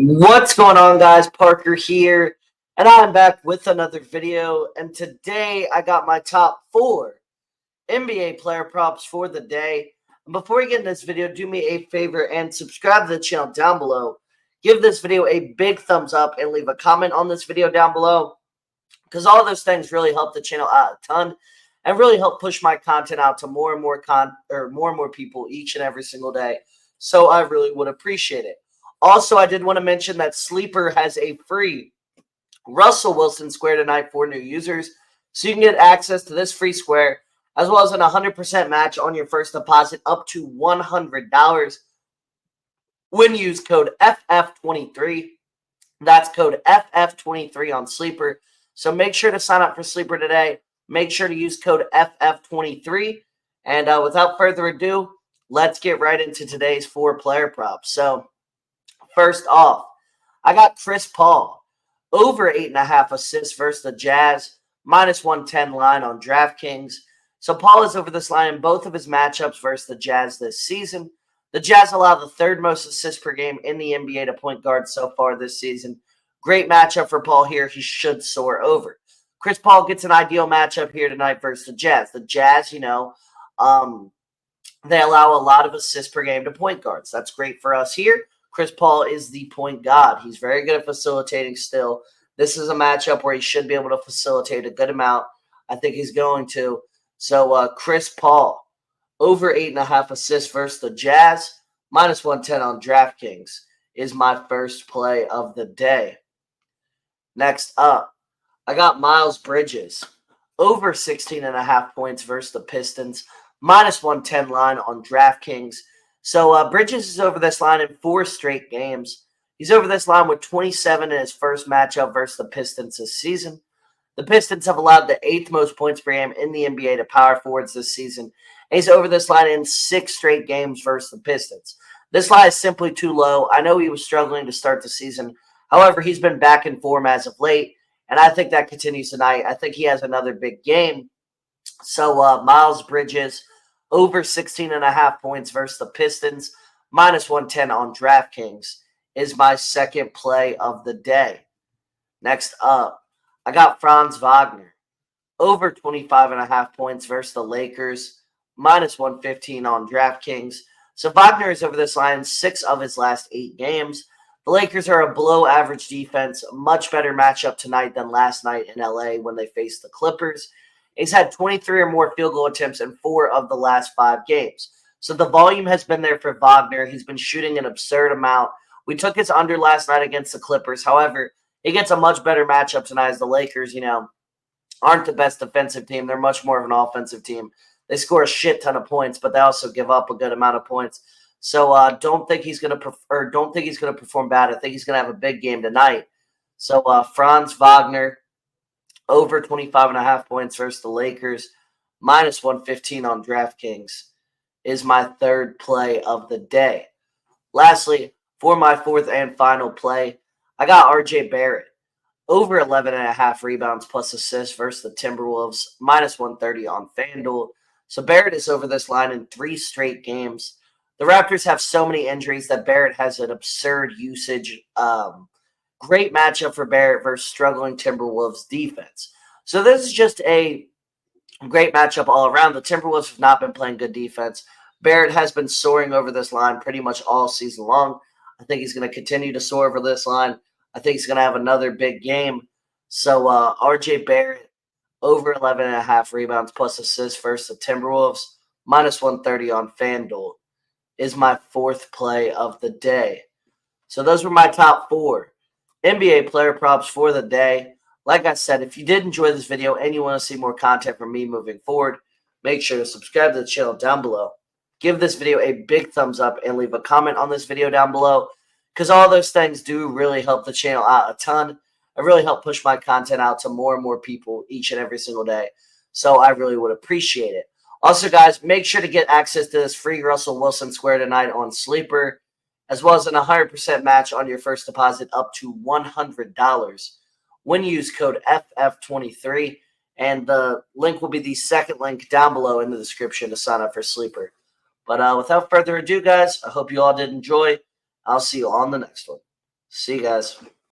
What's going on, guys? Parker here, and I'm back with another video. And today I got my top 4 NBA player props for the day. And before we get in this video, do me a favor and subscribe to the channel down below. Give this video a big thumbs up and leave a comment on this video down below, because all those things really help the channel out a ton and really help push my content out to more and more people each and every single day. So I really would appreciate it. Also, I did want to mention that Sleeper has a free Russell Wilson square tonight for new users. So you can get access to this free square as well as an 100% match on your first deposit up to $100 when you use code FF23. That's code FF23 on Sleeper. So make sure to sign up for Sleeper today. Make sure to use code FF23. And without further ado, let's get right into today's 4 player props. So first off, I got Chris Paul over 8.5 assists versus the Jazz, -110 line on DraftKings. So Paul is over this line in both of his matchups versus the Jazz this season. The Jazz allow the third most assists per game in the NBA to point guards so far this season. Great matchup for Paul here. He should soar over. Chris Paul gets an ideal matchup here tonight versus the Jazz. The Jazz, they allow a lot of assists per game to point guards. That's great for us here. Chris Paul is the point god. He's very good at facilitating still. This is a matchup where he should be able to facilitate a good amount. I think he's going to. So Chris Paul, over 8.5 assists versus the Jazz, -110 on DraftKings is my first play of the day. Next up, I got Miles Bridges, over 16.5 points versus the Pistons, -110 line on DraftKings. So Bridges is over this line in 4 straight games. He's over this line with 27 in his first matchup versus the Pistons this season. The Pistons have allowed the 8th most points per game in the NBA to power forwards this season. And he's over this line in 6 straight games versus the Pistons. This line is simply too low. I know he was struggling to start the season. However, he's been back in form as of late, and I think that continues tonight. I think he has another big game. So Miles Bridges, over 16.5 points versus the Pistons, -110 on DraftKings is my second play of the day. Next up, I got Franz Wagner, over 25.5 points versus the Lakers, -115 on DraftKings. So Wagner is over this line in 6 of his last 8 games. The Lakers are a below-average defense, a much better matchup tonight than last night in LA when they faced the Clippers. He's had 23 or more field goal attempts in 4 of the last 5 games. So the volume has been there for Wagner. He's been shooting an absurd amount. We took his under last night against the Clippers. However, he gets a much better matchup tonight as the Lakers, aren't the best defensive team. They're much more of an offensive team. They score a shit ton of points, but they also give up a good amount of points. So don't think he's going to perform bad. I think he's going to have a big game tonight. So Franz Wagner, over 25.5 points versus the Lakers, -115 on DraftKings is my third play of the day. Lastly, for my fourth and final play, I got RJ Barrett, over 11.5 rebounds plus assists versus the Timberwolves, -130 on Fanduel. So Barrett is over this line in 3 straight games. The Raptors have so many injuries that Barrett has an absurd usage. Great matchup for Barrett versus struggling Timberwolves defense. So this is just a great matchup all around. The Timberwolves have not been playing good defense. Barrett has been soaring over this line pretty much all season long. I think he's going to continue to soar over this line. I think he's going to have another big game. So RJ Barrett, over 11.5 rebounds plus assists versus the Timberwolves, -130 on FanDuel is my fourth play of the day. So those were my top 4 NBA player props for the day. Like I said, if you did enjoy this video and you want to see more content from me moving forward, make sure to subscribe to the channel down below. Give this video a big thumbs up and leave a comment on this video down below, because all those things do really help the channel out a ton. It really help push my content out to more and more people each and every single day. So I really would appreciate it. Also, guys, make sure to get access to this free Russell Wilson square tonight on Sleeper, as well as an 100% match on your first deposit up to $100 when you use code FF23. And the link will be the second link down below in the description to sign up for Sleeper. But without further ado, guys, I hope you all did enjoy. I'll see you on the next one. See you guys.